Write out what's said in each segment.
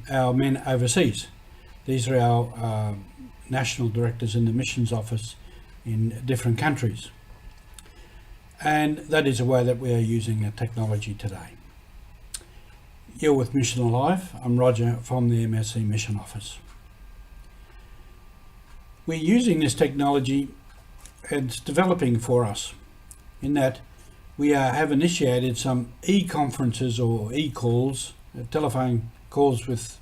our men overseas. These are our national directors in the missions office in different countries. And that is a way that we are using the technology today. You're with Mission Alive. I'm Roger from the MSC Mission Office. We're using this technology and it's developing for us in that we have initiated some e-conferences or e-calls, telephone calls with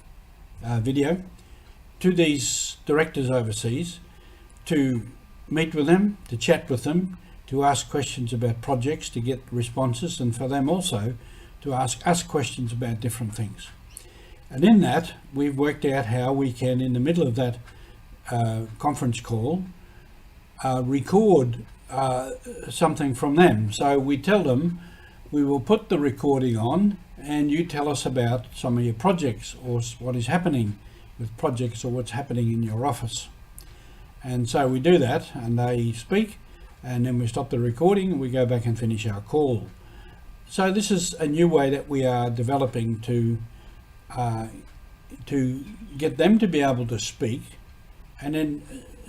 video, to these directors overseas to meet with them, to chat with them, to ask questions about projects, to get responses, and for them also to ask us questions about different things. And in that, we've worked out how we can, in the middle of that conference call, record something from them. So we tell them, we will put the recording on and you tell us about some of your projects or what is happening with projects or what's happening in your office. And so we do that and they speak, and then we stop the recording and we go back and finish our call. So this is a new way that we are developing to get them to be able to speak, and then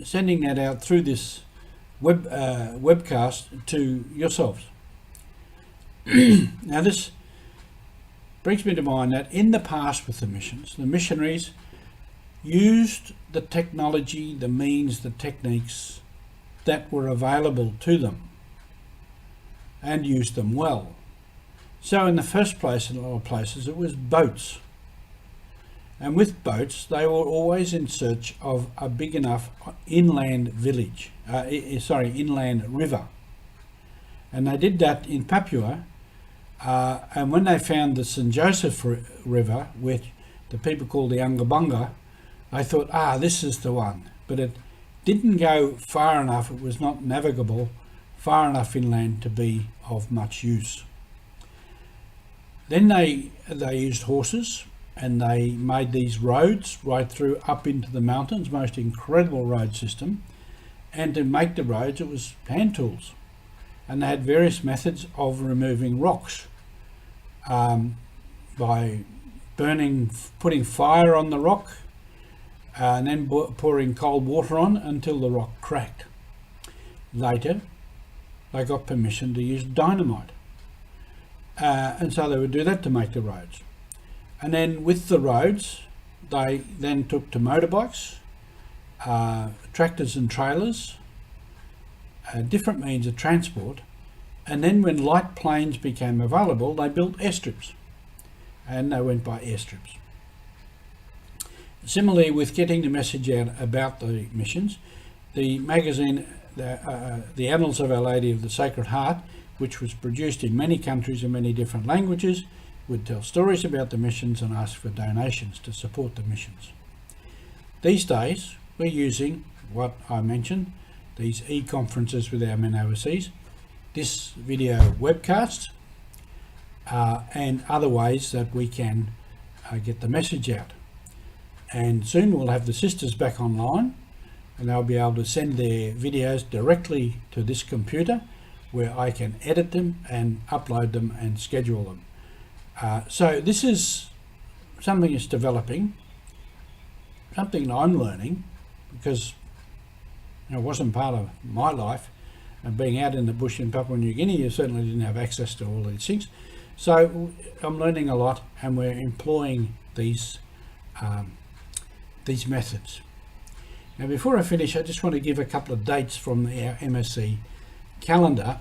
sending that out through this webcast to yourselves. Now this brings me to mind that in the past with the missions, the missionaries used the technology, the means, the techniques that were available to them and used them well. So in the first place, in a lot of places, it was boats. And with boats, they were always in search of a big enough inland inland river. And they did that in Papua. And when they found the St. Joseph River, which the people call the Ungabunga, they thought, this is the one. But it didn't go far enough, it was not navigable far enough inland to be of much use. Then they used horses, and they made these roads right through up into the mountains, most incredible road system. And to make the roads, it was hand tools. And they had various methods of removing rocks by putting fire on the rock, and then pouring cold water on until the rock cracked. Later, they got permission to use dynamite. And so they would do that to make the roads. And then with the roads, they then took to motorbikes, tractors and trailers, different means of transport. And then when light planes became available, they built airstrips. And they went by airstrips. Similarly, with getting the message out about the missions, the magazine, the Annals of Our Lady of the Sacred Heart, which was produced in many countries in many different languages, would tell stories about the missions and ask for donations to support the missions. These days, we're using what I mentioned, these e-conferences with our men overseas, this video webcast, and other ways that we can get the message out. And soon we'll have the sisters back online, and they'll be able to send their videos directly to this computer where I can edit them and upload them and schedule them. So this is something that's developing, something that I'm learning, because it wasn't part of my life. And being out in the bush in Papua New Guinea, you certainly didn't have access to all these things. So I'm learning a lot, and we're employing these methods. Now before I finish, I just want to give a couple of dates from our MSC calendar.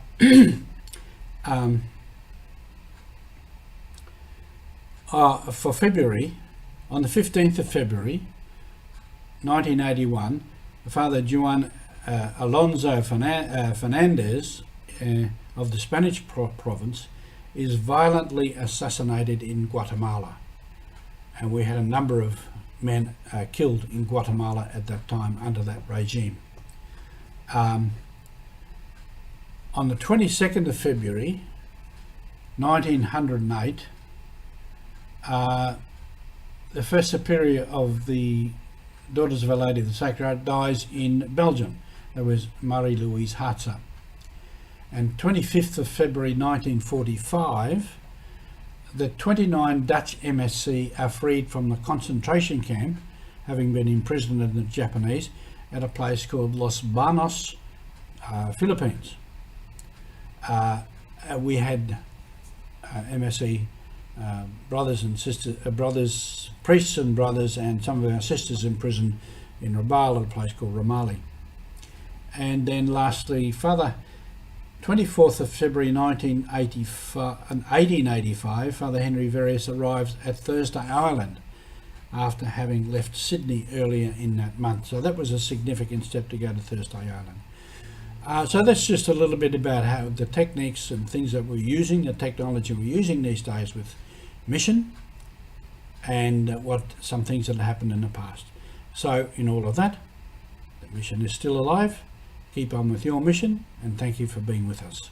For February, on the 15th of February 1981, Father Juan Alonso Fernandez of the Spanish province is violently assassinated in Guatemala. And we had a number of men killed in Guatemala at that time under that regime. On the 22nd of February 1908, the first superior of the Daughters of Our Lady of the Sacred Heart dies in Belgium. That was Marie-Louise Hartzer. And 25th of February 1945, the 29 Dutch MSC are freed from the concentration camp, having been imprisoned in the Japanese at a place called Los Banos, Philippines. We had MSC brothers and sisters, priests and brothers, and some of our sisters in prison in Rabaul at a place called Ramali. And then lastly, 24th of February 1885, Father Henry Verius arrives at Thursday Island after having left Sydney earlier in that month. So that was a significant step to go to Thursday Island. So that's just a little bit about how the techniques and things that we're using, the technology we're using these days with mission, and what some things that happened in the past. So in all of that, the mission is still alive. Keep on with your mission, and thank you for being with us.